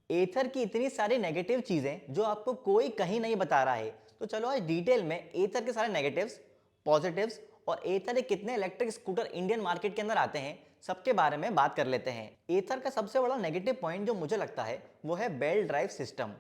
एथर की इतनी सारी नेगेटिव चीजें जो आपको कोई कहीं नहीं बता रहा है, तो चलो आज डिटेल में एथर के सारे नेगेटिव्स, पॉजिटिव्स और एथर के कितने इलेक्ट्रिक स्कूटर इंडियन मार्केट के अंदर आते हैं सबके बारे में बात कर लेते हैं। एथर का सबसे बड़ा नेगेटिव पॉइंट जो मुझे लगता है वो है बेल्ट ड्राइव सिस्टम।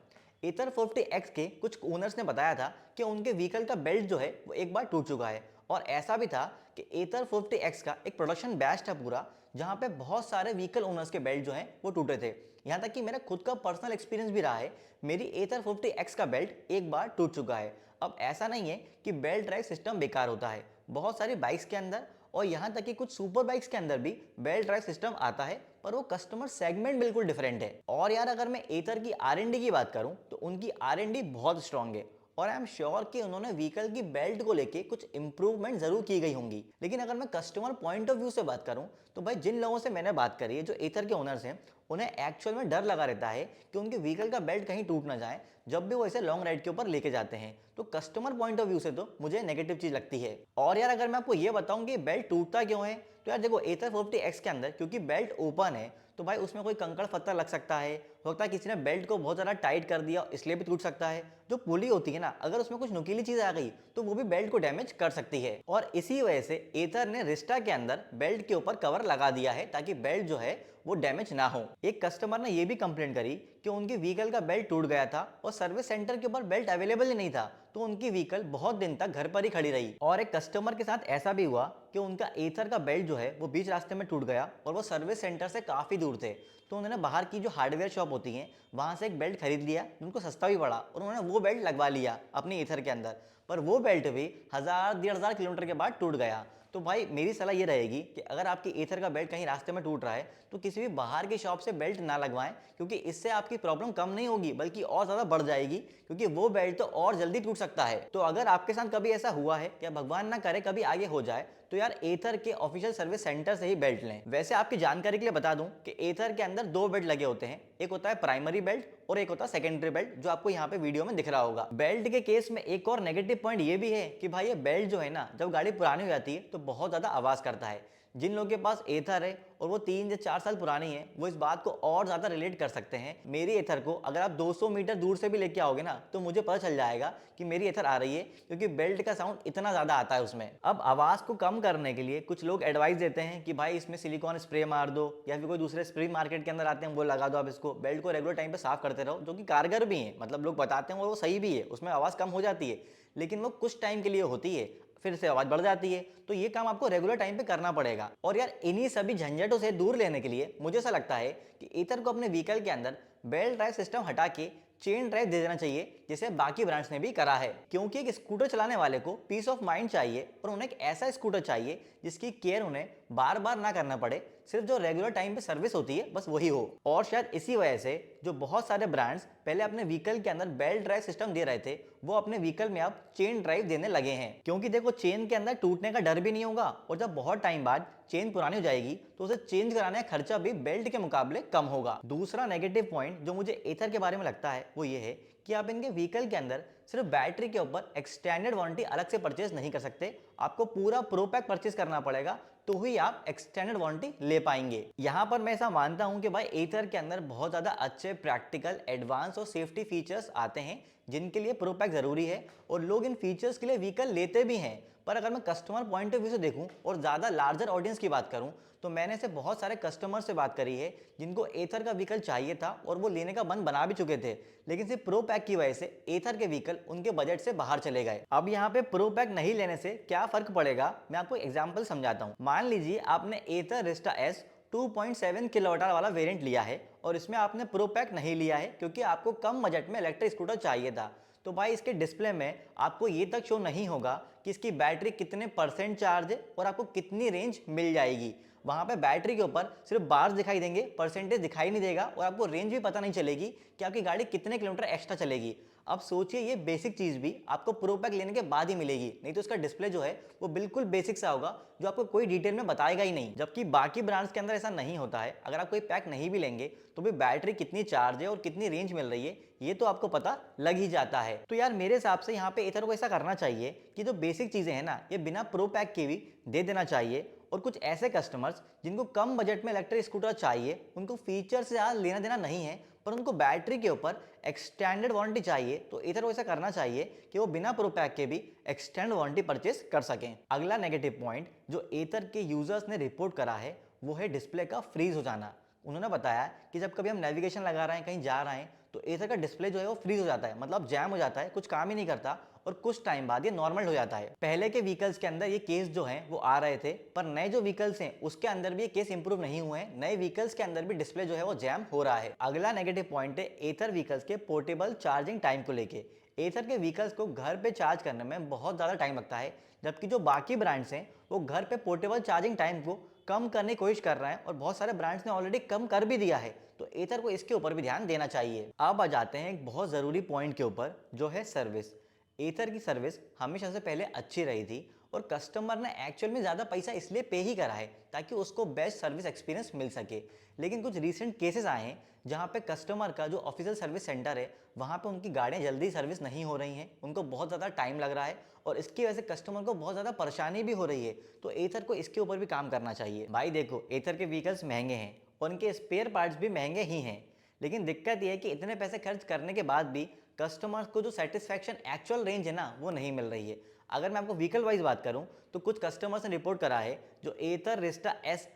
एथर 40X के कुछ ओनर्स ने बताया था कि उनके व्हीकल का बेल्ट जो है वो एक बार टूट चुका है, और ऐसा भी था कि एथर 40X का एक प्रोडक्शन बैच था पूरा, जहां पे बहुत सारे व्हीकल ओनर्स के बेल्ट जो हैं वो टूटे थे। यहां तक कि मेरा खुद का पर्सनल एक्सपीरियंस भी रहा है, मेरी एथर 40X का बेल्ट एक बार टूट चुका है। अब ऐसा नहीं है कि बेल्ट ड्राइव सिस्टम बेकार होता है, बहुत सारी बाइक्स के अंदर और यहां तक कि कुछ सुपर बाइक्स के अंदर भी बेल्ट ड्राइव सिस्टम आता है, पर वो कस्टमर सेगमेंट बिल्कुल डिफरेंट है। और यार अगर मैं एथर की R&D की बात करूं तो उनकी R&D बहुत स्ट्रांग है, और आई एम श्योर कि उन्होंने व्हीकल की बेल्ट को लेके कुछ इंप्रूवमेंट जरूर की गई होंगी। लेकिन अगर मैं कस्टमर पॉइंट ऑफ व्यू से बात करूं तो भाई जिन लोगों से मैंने बात करी है जो एथर के ओनर्स हैं, उन्हें एक्चुअल में डर लगा रहता है कि उनके व्हीकल का बेल्ट कहीं टूट ना जाए जब भी वो इसे लॉन्ग राइड के ऊपर लेके जाते हैं। तो कस्टमर पॉइंट ऑफ व्यू से तो मुझे नेगेटिव चीज लगती है। और यार अगर मैं आपको ये बताऊं कि बेल्ट टूटता क्यों है, तो यार देखो एथर 40X के अंदर क्योंकि बेल्ट ओपन है तो भाई उसमें कोई कंकड़ पत्थर लग सकता है, हो सकता है किसी ने बेल्ट को बहुत ज़्यादा टाइट कर दिया इसलिए भी टूट सकता है। जो पुली होती है ना, अगर उसमें कुछ नुकीली चीज़ आ गई तो वो भी बेल्ट को डैमेज कर सकती है, और इसी वजह से एथर ने रिस्टा के अंदर बेल्ट के ऊपर कवर लगा दिया है ताकि बेल्ट जो है वो डैमेज ना हो। एक कस्टमर ने ये भी कंप्लेंट करी कि उनकी व्हीकल का बेल्ट टूट गया था और सर्विस सेंटर के ऊपर बेल्ट अवेलेबल ही नहीं था, तो उनकी व्हीकल बहुत दिन तक घर पर ही खड़ी रही। और एक कस्टमर के साथ ऐसा भी हुआ कि उनका एथर का बेल्ट जो है वो बीच रास्ते में टूट गया और वो सर्विस सेंटर से काफ़ी दूर थे, तो उन्होंने बाहर की जो हार्डवेयर शॉप होती है वहां से एक बेल्ट खरीद लिया, उनको सस्ता भी पड़ा और उन्होंने वो बेल्ट लगवा लिया अपनी एथर के अंदर। पर वो बेल्ट भी 1000-1500 किलोमीटर के बाद टूट गया। तो भाई मेरी सलाह ये रहेगी कि अगर आपकी एथर का बेल्ट कहीं रास्ते में टूट रहा है तो किसी भी बाहर की शॉप से बेल्ट ना लगवाएं, क्योंकि इससे आपकी प्रॉब्लम कम नहीं होगी बल्कि और ज़्यादा बढ़ जाएगी, क्योंकि वो बेल्ट तो और जल्दी टूट सकता है। तो अगर आपके साथ कभी ऐसा हुआ है, या भगवान ना करे कभी आगे हो जाए, तो यार एथर के ऑफिशियल सर्विस सेंटर से ही बेल्ट लें। वैसे आपकी जानकारी के लिए बता दूं कि एथर के अंदर दो बेल्ट लगे होते हैं, एक होता है प्राइमरी बेल्ट और एक होता है सेकेंडरी बेल्ट, जो आपको यहाँ पे वीडियो में दिख रहा होगा। बेल्ट के केस में एक और नेगेटिव पॉइंट ये भी है कि भाई ये बेल्ट जो है ना, जब गाड़ी पुरानी हो जाती है तो बहुत ज्यादा आवाज करता है। जिन लोगों के पास एथर है और वो 3 या 4 साल पुरानी है, वो इस बात को और ज्यादा रिलेट कर सकते हैं। मेरी एथर को अगर आप 200 मीटर दूर से भी लेके आओगे ना तो मुझे पता चल जाएगा कि मेरी एथर आ रही है, क्योंकि बेल्ट का साउंड इतना ज्यादा आता है उसमें। अब आवाज को कम करने के लिए कुछ लोग एडवाइस देते हैं कि भाई इसमें सिलिकॉन स्प्रे मार दो, या फिर कोई दूसरे स्प्रे मार्केट के अंदर आते हैं वो लगा दो। आप इसको बेल्ट को रेगुलर टाइम पे साफ करते रहो, जो कि कारगर भी है, मतलब लोग बताते हैं वो सही भी है, उसमें आवाज कम हो जाती है, लेकिन वो कुछ टाइम के लिए होती है, फिर से आवाज बढ़ जाती है। तो ये काम आपको रेगुलर टाइम पे करना पड़ेगा। और यार इन्हीं सभी झंझटों से दूर लेने के लिए मुझे ऐसा लगता है कि एथर को अपने व्हीकल के अंदर बेल्ट ड्राइव सिस्टम हटा के चेन ड्राइव दे देना चाहिए, जैसे बाकी ब्रांड्स ने भी करा है। क्योंकि एक स्कूटर चलाने वाले को पीस ऑफ माइंड चाहिए, और उन्हें एक ऐसा स्कूटर चाहिए जिसकी केयर उन्हें बार बार ना करना पड़े, सिर्फ जो रेगुलर टाइम पे सर्विस होती है बस वही हो। और शायद इसी वजह से जो बहुत सारे ब्रांड्स पहले अपने व्हीकल के अंदर बेल्ट ड्राइव सिस्टम दे रहे थे, वो अपने व्हीकल में अब चेन ड्राइव देने लगे हैं। क्योंकि देखो चेन के अंदर टूटने का डर भी नहीं होगा, और जब बहुत टाइम बाद चेन पुरानी हो जाएगी तो उसे चेंज कराने का खर्चा भी बेल्ट के मुकाबले कम होगा। दूसरा नेगेटिव पॉइंट जो मुझे एथर के बारे में लगता है वो ये है कि आप इनके व्हीकल के अंदर सिर्फ बैटरी के ऊपर एक्सटेंडेड वारंटी अलग से परचेज नहीं कर सकते, आपको पूरा प्रो पैक परचेज करना पड़ेगा, तो ही आप एक्सटेंडेड वारंटी ले पाएंगे। यहां पर मैं ऐसा मानता हूं कि भाई एथर के अंदर बहुत ज्यादा अच्छे प्रैक्टिकल एडवांस और सेफ्टी फीचर्स आते हैं जिनके लिए प्रो पैक जरूरी है, और लोग इन फीचर्स के लिए व्हीकल लेते भी हैं। पर अगर मैं कस्टमर पॉइंट ऑफ व्यू से देखूं और ज़्यादा लार्जर ऑडियंस की बात करूं, तो मैंने ऐसे बहुत सारे कस्टमर से बात करी है जिनको एथर का व्हीकल चाहिए था और वो लेने का मन बना भी चुके थे, लेकिन सिर्फ प्रो पैक की वजह से एथर के व्हीकल उनके बजट से बाहर चले गए। अब यहाँ पे प्रो पैक नहीं लेने से क्या फर्क पड़ेगा, मैं आपको एग्जाम्पल समझाता हूँ। मान लीजिए आपने एथर रिस्टा एस 2.7 किलोवाट वाला वेरिएंट लिया है, और इसमें आपने प्रो पैक नहीं लिया है क्योंकि आपको कम बजट में इलेक्ट्रिक स्कूटर चाहिए था। तो भाई इसके डिस्प्ले में आपको ये तक शो नहीं होगा कि इसकी बैटरी कितने परसेंट चार्ज है और आपको कितनी रेंज मिल जाएगी। वहां पे बैटरी के ऊपर सिर्फ बार्स दिखाई देंगे, परसेंटेज दिखाई नहीं देगा, और आपको रेंज भी पता नहीं चलेगी कि आपकी गाड़ी कितने किलोमीटर एक्स्ट्रा चलेगी। अब सोचिए ये बेसिक चीज भी आपको प्रो पैक लेने के बाद ही मिलेगी, नहीं तो इसका डिस्प्ले जो है वो बिल्कुल बेसिक सा होगा, जो आपको कोई डिटेल में बताएगा ही नहीं। जबकि बाकी ब्रांड्स के अंदर ऐसा नहीं होता है, अगर आप कोई पैक नहीं भी लेंगे तो भी बैटरी कितनी चार्ज है और कितनी रेंज मिल रही है ये तो आपको पता लग ही जाता है। तो यार मेरे हिसाब से यहाँ पे एथर को ऐसा करना चाहिए कि जो बेसिक चीजें हैं ना, ये बिना प्रो पैक के भी दे देना चाहिए, और कुछ ऐसे कस्टमर्स जिनको कम बजट में इलेक्ट्रिक स्कूटर चाहिए, उनको फीचर से ज़्यादा लेना देना नहीं है, पर उनको बैटरी के ऊपर एक्सटेंडेड वारंटी चाहिए, तो एथर को ऐसा करना चाहिए कि वो बिना प्रो पैक के भी एक्सटेंड वारंटी परचेस कर सकें। अगला नेगेटिव पॉइंट जो एथर के यूजर्स ने रिपोर्ट करा है वो है डिस्प्ले का फ्रीज हो जाना। उन्होंने बताया कि जब कभी हम नेविगेशन लगा रहे हैं, कहीं जा रहे हैं, तो एथर का डिस्प्ले जो है वो फ्रीज हो जाता है, मतलब जैम हो जाता है, कुछ काम ही नहीं करता और कुछ टाइम बाद ये नॉर्मल हो जाता है। पहले के व्हीकल्स के अंदर ये केस जो है वो आ रहे थे, पर नए जो व्हीकल्स हैं उसके अंदर भी ये केस इंप्रूव नहीं हुए हैं। नए व्हीकल्स के अंदर भी डिस्प्ले जो है वो जैम हो रहा है। अगला नेगेटिव पॉइंट है एथर व्हीकल्स के पोर्टेबल चार्जिंग टाइम को लेके। एथर के व्हीकल्स को घर पे चार्ज करने में बहुत ज़्यादा टाइम लगता है, जबकि जो बाकी ब्रांड्स हैं वो घर पे पोर्टेबल चार्जिंग टाइम को कम करने की कोशिश कर रहे हैं और बहुत सारे ब्रांड्स ने ऑलरेडी कम कर भी दिया है। तो एथर को इसके ऊपर भी ध्यान देना चाहिए। अब आ जाते हैं एक बहुत ज़रूरी पॉइंट के ऊपर जो है सर्विस। एथर की सर्विस हमेशा से पहले अच्छी रही थी और कस्टमर ने एक्चुअल में ज़्यादा पैसा इसलिए पे ही करा है ताकि उसको बेस्ट सर्विस एक्सपीरियंस मिल सके। लेकिन कुछ रीसेंट केसेस आए हैं जहाँ पे कस्टमर का जो ऑफिशियल सर्विस सेंटर है वहाँ पे उनकी गाड़ियाँ जल्दी सर्विस नहीं हो रही हैं, उनको बहुत ज़्यादा टाइम लग रहा है और इसकी वजह से कस्टमर को बहुत ज़्यादा परेशानी भी हो रही है। तो एथर को इसके ऊपर भी काम करना चाहिए। भाई देखो, एथर के व्हीकल्स महंगे हैं और उनके स्पेयर पार्ट्स भी महंगे ही हैं, लेकिन दिक्कत यह है कि इतने पैसे खर्च करने के बाद भी कस्टमर्स को जो सेटिस्फैक्शन एक्चुअल रेंज है ना वो नहीं मिल रही है। अगर मैं आपको व्हीकल वाइज बात करूं तो कुछ कस्टमर्स ने रिपोर्ट करा है जो एथर रिस्टा एस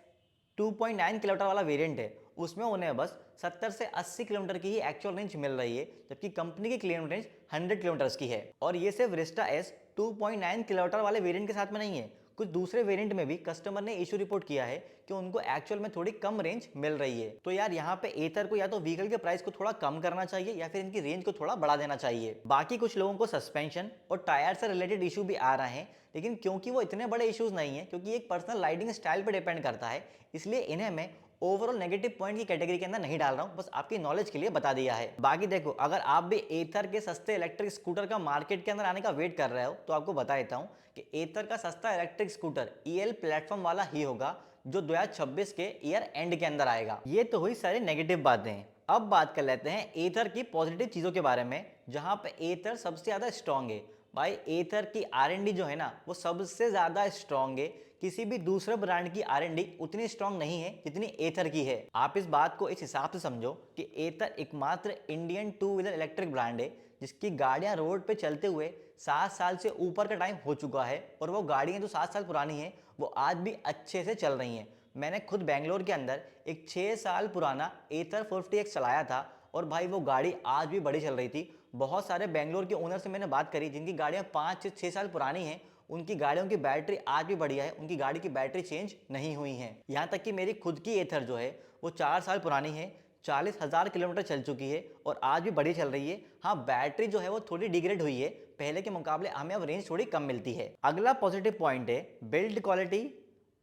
2.9 किलोमीटर वाला वेरिएंट है उसमें उन्हें बस 70 से 80 किलोमीटर की ही एक्चुअल रेंज मिल रही है, जबकि कंपनी की क्लेम रेंज 100 किलोमीटर की है। और ये सिर्फ रिस्टा एस 2.9 किलोमीटर वाले वेरिएंट के साथ में नहीं है, कुछ दूसरे वेरिएंट में भी कस्टमर ने इशू रिपोर्ट किया है कि उनको एक्चुअल में थोड़ी कम रेंज मिल रही है। तो यार यहाँ पे एथर को या तो व्हीकल के प्राइस को थोड़ा कम करना चाहिए या फिर इनकी रेंज को थोड़ा बढ़ा देना चाहिए। बाकी कुछ लोगों को सस्पेंशन और टायर से रिलेटेड इशू भी आ रहे हैं, लेकिन क्योंकि वो इतने बड़े इश्यूज नहीं है, क्योंकि एक पर्सनल राइडिंग स्टाइल पर डिपेंड करता है, इसलिए इन्हें मैं ओवरऑल नेगेटिव पॉइंट की कैटेगरी के अंदर नहीं डाल रहा हूं, बस आपकी नॉलेज के लिए बता दिया है। बाकी देखो, अगर आप भी एथर के सस्ते इलेक्ट्रिक स्कूटर का मार्केट के अंदर आने का वेट कर रहे हो तो आपको बता देता हूं कि एथर का सस्ता इलेक्ट्रिक स्कूटर ईएल प्लेटफॉर्म वाला ही होगा जो 2026 के ईयर एंड के अंदर आएगा। ये तो हुई सारी नेगेटिव बातें। अब बात कर लेते हैं एथर की पॉजिटिव चीजों के बारे में, जहां पे एथर सबसे ज्यादा स्ट्रांग है। भाई एथर की आर&डी जो है ना वो सबसे ज्यादा स्ट्रांग है। किसी भी दूसरे ब्रांड की आर&डी उतनी स्ट्रांग नहीं है जितनी एथर की है। आप इस बात को इस हिसाब से समझो कि एथर एकमात्र Indian two wheeler electric brand है जिसकी गाड़ियां रोड पे चलते हुए 7 साल से ऊपर का टाइम हो चुका है और वो गाड़ियां जो 7 साल पुरानी हैं वो आज भी अच्छे से चल रही हैं। मैंने खुद बेंगलोर के अंदर एक 6 साल पुराना एथर 40X चलाया था और भाई वो गाड़ी आज भी बड़ी चल रही थी। बहुत सारे बेंगलोर के ओनर से मैंने बात करी जिनकी गाड़ियां 5 से 6 साल पुरानी हैं, उनकी गाड़ियों की बैटरी आज भी बढ़िया है, उनकी गाड़ी की बैटरी चेंज नहीं हुई है। यहाँ तक कि मेरी खुद की एथर जो है वो 4 साल पुरानी है, 40,000 किलोमीटर चल चुकी है और आज भी बढ़िया चल रही है। हाँ, बैटरी जो है वो थोड़ी डिग्रेड हुई है, पहले के मुकाबले हमें अब रेंज थोड़ी कम मिलती है। अगला पॉजिटिव पॉइंट है बिल्ड क्वालिटी,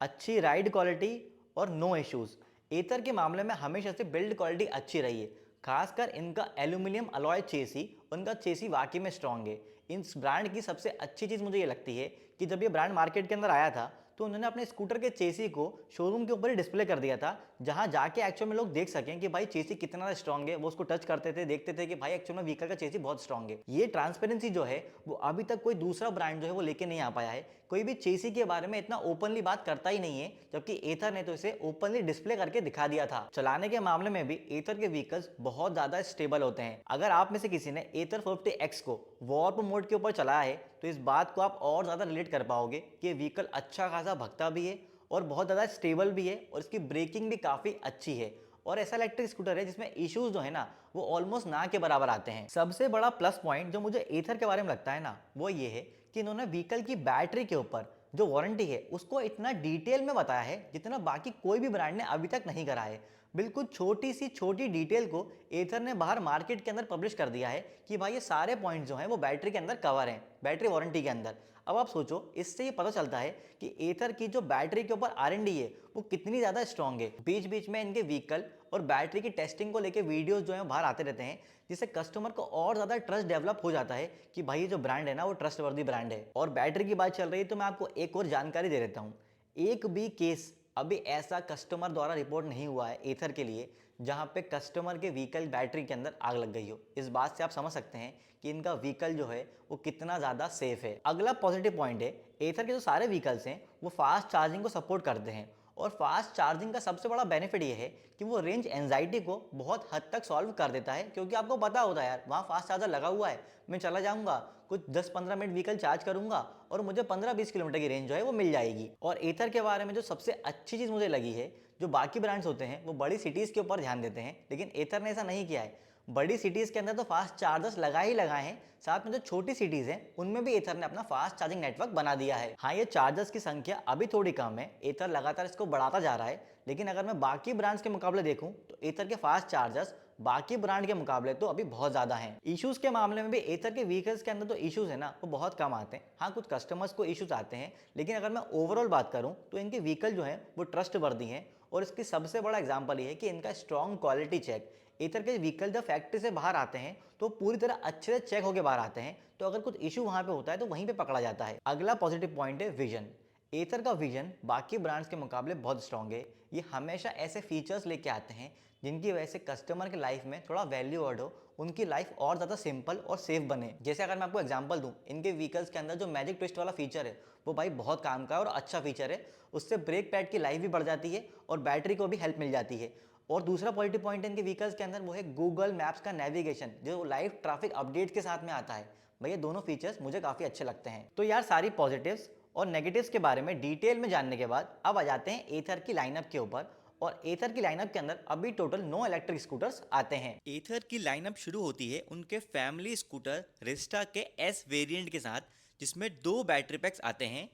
अच्छी राइड क्वालिटी और नो इश्यूज। एथर के मामले में हमेशा से बिल्ड क्वालिटी अच्छी रही है, खासकर इनका एल्यूमिनियम अलॉय चेसी, उनका चेसी वाकई में स्ट्रांग है। इस ब्रांड की सबसे अच्छी चीज़ मुझे ये लगती है कि जब ये ब्रांड मार्केट के अंदर आया था तो उन्होंने अपने स्कूटर के चेसी को शोरूम के ऊपर ही डिस्प्ले कर दिया था, जहां जाके एक्चुअल में लोग देख सकें कि भाई चेसी कितना स्ट्रांग है। वो उसको टच करते थे, देखते थे कि भाई एक्चुअल में व्हीकल का चेसी बहुत स्ट्रांग है। ये ट्रांसपेरेंसी जो है वो अभी तक कोई दूसरा ब्रांड जो है वो लेके नहीं आ पाया है। कोई भी चेसी के बारे में इतना ओपनली बात करता ही नहीं है, जबकि एथर ने तो इसे ओपनली डिस्प्ले करके दिखा दिया था। चलाने के मामले में भी एथर के व्हीकल्स बहुत ज्यादा स्टेबल होते हैं। अगर आप में से किसी ने एथर 40X को वॉर्प मोड के ऊपर चलाया है तो इस बात को आप और ज्यादा रिलेट कर पाओगे कि व्हीकल अच्छा खासा भगता भी है और बहुत ज़्यादा स्टेबल भी है और इसकी ब्रेकिंग भी काफ़ी अच्छी है। और ऐसा इलेक्ट्रिक स्कूटर है जिसमें इश्यूज जो है ना वो ऑलमोस्ट ना के बराबर आते हैं। सबसे बड़ा प्लस पॉइंट जो मुझे एथर के बारे में लगता है ना वो ये है कि इन्होंने व्हीकल की बैटरी के ऊपर जो वारंटी है उसको इतना डिटेल में बताया है जितना बाकी कोई भी ब्रांड ने अभी तक नहीं करा है। बिल्कुल छोटी सी छोटी डिटेल को एथर ने बाहर मार्केट के अंदर पब्लिश कर दिया है कि भाई ये सारे पॉइंट्स जो हैं वो बैटरी के अंदर कवर हैं, बैटरी वारंटी के अंदर। अब आप सोचो, इससे ये पता चलता है कि एथर की जो बैटरी के ऊपर आर&डी है वो कितनी ज़्यादा स्ट्रांग है। बीच बीच में इनके व्हीकल और बैटरी की टेस्टिंग को लेके वीडियोस जो है बाहर आते रहते हैं, जिससे कस्टमर को और ज़्यादा ट्रस्ट डेवलप हो जाता है कि भाई ये जो ब्रांड है ना वो ट्रस्टवर्दी ब्रांड है। और बैटरी की बात चल रही है तो मैं आपको एक और जानकारी दे देता हूँ। एक भी केस अभी ऐसा कस्टमर द्वारा रिपोर्ट नहीं हुआ है एथर के लिए जहां पे कस्टमर के व्हीकल बैटरी के अंदर आग लग गई हो। इस बात से आप समझ सकते हैं कि इनका व्हीकल जो है वो कितना ज़्यादा सेफ है। अगला पॉजिटिव पॉइंट है एथर के जो सारे व्हीकल्स हैं वो फास्ट चार्जिंग को सपोर्ट करते हैं और फास्ट चार्जिंग का सबसे बड़ा बेनिफिट ये है कि वो रेंज एंजाइटी को बहुत हद तक सॉल्व कर देता है, क्योंकि आपको पता होता है यार वहाँ फास्ट चार्जर लगा हुआ है, मैं चला जाऊंगा कुछ 10-15 मिनट व्हीकल चार्ज करूंगा और मुझे 15-20 किलोमीटर की रेंज जो है वो मिल जाएगी। और एथर के बारे में जो सबसे अच्छी चीज़ मुझे लगी है, जो बाकी ब्रांड्स होते हैं वो बड़ी सिटीज़ के ऊपर ध्यान देते हैं, लेकिन एथर ने ऐसा नहीं किया है। बड़ी सिटीज़ के अंदर तो फास्ट चार्जर्स लगा ही लगाए हैं, साथ में जो छोटी सिटीज़ हैं उनमें भी एथर ने अपना फास्ट चार्जिंग नेटवर्क बना दिया है। हाँ, ये चार्जर्स की संख्या अभी थोड़ी कम है, एथर लगातार इसको बढ़ाता जा रहा है, लेकिन अगर मैं बाकी ब्रांड्स के मुकाबले देखूं तो एथर के फास्ट चार्जर्स बाकी ब्रांड के मुकाबले तो अभी बहुत ज़्यादा हैं। इश्यूज के मामले में भी एथर के व्हीकल्स के अंदर तो इश्यूज है ना वो बहुत कम आते हैं। हाँ, कुछ कस्टमर्स को इश्यूज आते हैं, लेकिन अगर मैं ओवरऑल बात करूं तो इनके व्हीकल जो है वो ट्रस्ट वर्दी हैं। और इसकी सबसे बड़ा एग्जाम्पल ये है कि इनका स्ट्रॉन्ग क्वालिटी चेक। एथर के व्हीकल जब फैक्ट्री से बाहर आते हैं तो पूरी तरह अच्छे से चेक होकर बाहर आते हैं, तो अगर कुछ इशू वहां पे होता है तो वहीं पे पकड़ा जाता है। अगला पॉजिटिव पॉइंट है विजन। एथर का विजन बाकी ब्रांड्स के मुकाबले बहुत स्ट्रॉन्ग है। ये हमेशा ऐसे फीचर्स लेके आते हैं जिनकी वजह से कस्टमर की लाइफ में थोड़ा वैल्यू ऐड हो, उनकी लाइफ और ज़्यादा सिंपल और सेफ बने। जैसे अगर मैं आपको एग्जांपल दूं, इनके व्हीकल्स के अंदर जो मैजिक ट्विस्ट वाला फीचर है वो भाई बहुत काम का है और अच्छा फीचर है। उससे ब्रेक पैड की लाइफ भी बढ़ जाती है और बैटरी को भी हेल्प मिल जाती है। और दूसरा पॉजिटिव पॉइंट इनके व्हीकल्स के अंदर वो है गूगल मैप्स का नेविगेशन, जो लाइव ट्रैफिक अपडेट के साथ में आता है। भैया दोनों फीचर्स मुझे काफ़ी अच्छे लगते हैं। तो यार सारी पॉजिटिव्स और नेगेटिव्स के बारे में डिटेल में जानने के बाद अब आ जाते हैं एथर की लाइनअप के ऊपर। और एथर की लाइनअप के अंदर अभी टोटल 9 इलेक्ट्रिक स्कूटर्स आते हैं। एथर की लाइनअप शुरू होती है उनके फैमिली स्कूटर रिस्टा के एस वेरिएंट के साथ, जिसमें दो बैटरी पैक्स आते हैं।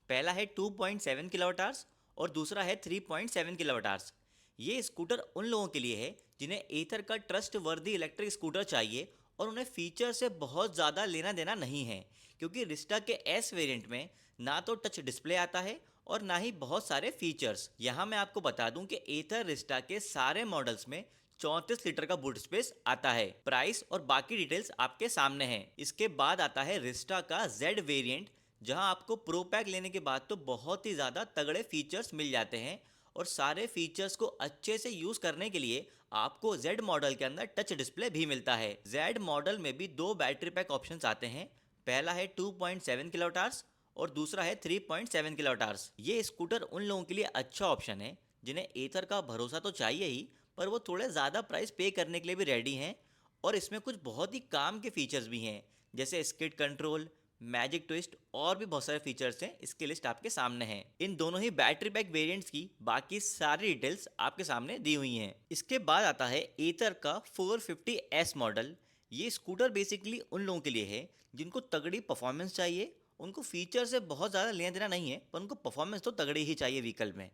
पहला है 2.7 किलोवाट आवर्स और दूसरा है 3.7 किलोवाट आवर्स। ये स्कूटर उन लोगों के लिए है जिन्हें एथर का ट्रस्ट वर्दी इलेक्ट्रिक स्कूटर चाहिए और उन्हें फीचर से बहुत ज़्यादा लेना देना नहीं है, क्योंकि रिस्टा के एस वेरिएंट में ना तो टच डिस्प्ले आता है और ना ही बहुत सारे फीचर्स। यहाँ मैं आपको बता दूं कि एथर रिस्टा के सारे मॉडल्स में 34 लीटर का बूट स्पेस आता है। प्राइस और बाकी डिटेल्स आपके सामने हैं। इसके बाद आता है रिस्टा का जेड वेरिएंट, जहां आपको प्रो पैक लेने के बाद तो बहुत ही ज़्यादा तगड़े फीचर्स मिल जाते हैं और सारे फीचर्स को अच्छे से यूज़ करने के लिए आपको जेड मॉडल के अंदर टच डिस्प्ले भी मिलता है। जेड मॉडल में भी दो बैटरी पैक ऑप्शंस आते हैं। पहला है 2.7 किलोवाट आवर्स और दूसरा है 3.7 किलोवाट आवर्स। ये स्कूटर उन लोगों के लिए अच्छा ऑप्शन है जिन्हें एथर का भरोसा तो चाहिए ही, पर वो थोड़े ज़्यादा प्राइस पे करने के लिए भी रेडी हैं। और इसमें कुछ बहुत ही काम के फीचर्स भी हैं, जैसे स्किड कंट्रोल, मैजिक ट्विस्ट और भी बहुत सारे फीचर्स हैं। इसकी लिस्ट आपके सामने है। इन दोनों ही बैटरी पैक वेरिएंट्स की बाकी सारी डिटेल्स आपके सामने दी हुई हैं। इसके बाद आता है एथर का 450S मॉडल। ये स्कूटर बेसिकली उन लोगों के लिए है जिनको तगड़ी परफॉर्मेंस चाहिए। उनको फीचर से बहुत ज़्यादा लेना देना नहीं है, पर उनको परफॉर्मेंस तो तगड़ी ही चाहिए व्हीकल में।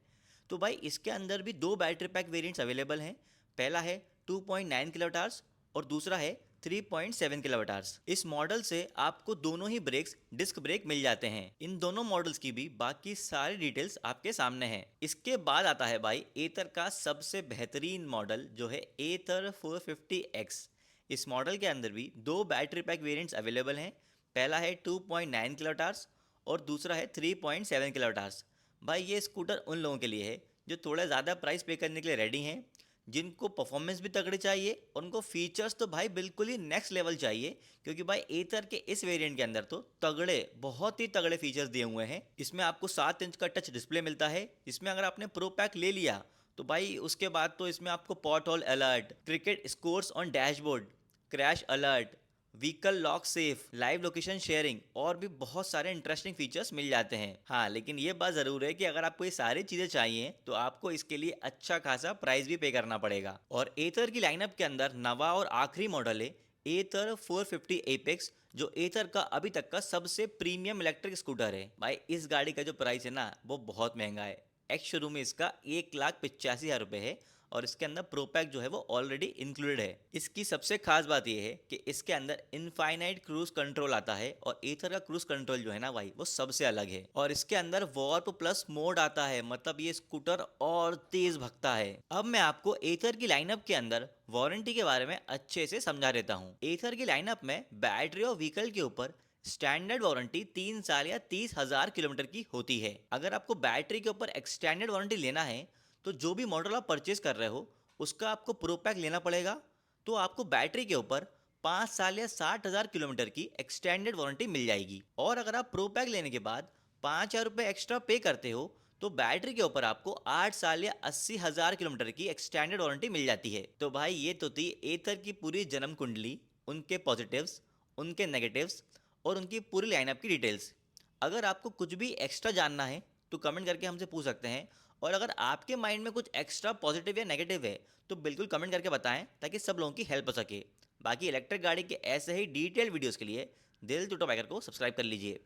तो भाई इसके अंदर भी दो बैटरी पैक वेरिएंट्स अवेलेबल हैं। पहला है 2.9 किलोवाट आवर्स और दूसरा है 3.7 किलोवाट आवर्स। इस मॉडल से आपको दोनों ही ब्रेक्स डिस्क ब्रेक मिल जाते हैं। इन दोनों मॉडल्स की भी बाकी सारी डिटेल्स आपके सामने हैं। इसके बाद आता है भाई एथर का सबसे बेहतरीन मॉडल, जो है एथर 450X। इस मॉडल के अंदर भी दो बैटरी पैक वेरिएंट्स अवेलेबल हैं। पहला है 2.9 किलोवाट आवर्स और दूसरा है 3.7 किलोवाट आवर्स। भाई ये स्कूटर उन लोगों के लिए है जो थोड़ा ज़्यादा प्राइस पे करने के लिए रेडी हैं, जिनको परफॉर्मेंस भी तगड़ी चाहिए और उनको फीचर्स तो भाई बिल्कुल ही नेक्स्ट लेवल चाहिए, क्योंकि भाई एथर के इस वेरिएंट के अंदर तो तगड़े, बहुत ही तगड़े फीचर्स दिए हुए हैं। इसमें आपको 7 इंच का टच डिस्प्ले मिलता है। इसमें अगर आपने प्रो पैक ले लिया तो भाई उसके बाद तो इसमें आपको pothole alert, cricket scores on dashboard, crash alert, vehicle lock safe, live location sharing और भी बहुत सारे इंटरेस्टिंग फीचर्स मिल जाते हैं। हाँ, लेकिन ये बात ज़रूर है कि अगर आपको ये सारी चीज़ें चाहिए तो आपको इसके लिए अच्छा खासा प्राइस भी पे करना पड़ेगा। और एथर की लाइनअप के अंदर नवा और आखिरी मॉडल है एथर 450 एपेक्स, जो एथर का अभी तक का सबसे प्रीमियम इलेक्ट्रिक स्कूटर है। भाई इस गाड़ी का जो प्राइस है ना वो बहुत महंगा है। एक्स शोरूम में इसका 1,85,000 रुपये है और इसके अंदर प्रो पैक जो है वो ऑलरेडी इंक्लूडेड है। इसकी सबसे खास बात यह है कि इसके अंदर इनफाइनाइट क्रूज कंट्रोल आता है और एथर का क्रूज कंट्रोल जो है ना भाई वो सबसे अलग है। और इसके अंदर वार्प प्लस मोड आता है, मतलब ये स्कूटर और तेज भगता है। अब मैं आपको एथर की लाइनअप के अंदर वारंटी के बारे में अच्छे से समझा देता हूँ। एथर की लाइनअप में बैटरी और व्हीकल के ऊपर स्टैंडर्ड वारंटी 3 साल या 30,000 किलोमीटर की होती है। अगर आपको बैटरी के ऊपर एक्सटेंडेड वारंटी लेना है तो जो भी मॉडल आप परचेज कर रहे हो उसका आपको प्रो पैक लेना पड़ेगा। तो आपको बैटरी के ऊपर 5 साल या 60,000 किलोमीटर की एक्सटेंडेड वारंटी मिल जाएगी। और अगर आप प्रो पैक लेने के बाद 5,000 रुपये एक्स्ट्रा पे करते हो तो बैटरी के ऊपर आपको 8 साल या 80,000 किलोमीटर की एक्सटेंडेड वारंटी मिल जाती है। तो भाई ये तो थी एथर की पूरी जन्म कुंडली, उनके पॉजिटिव्स, उनके नेगेटिव्स और उनकी पूरी लाइनअप की डिटेल्स। अगर आपको कुछ भी एक्स्ट्रा जानना है तो कमेंट करके हमसे पूछ सकते हैं, और अगर आपके माइंड में कुछ एक्स्ट्रा पॉजिटिव या नेगेटिव है तो बिल्कुल कमेंट करके बताएं ताकि सब लोगों की हेल्प हो सके। बाकी इलेक्ट्रिक गाड़ी के ऐसे ही डिटेल वीडियोस के लिए दिल टू बाइकर को सब्सक्राइब कर लीजिए।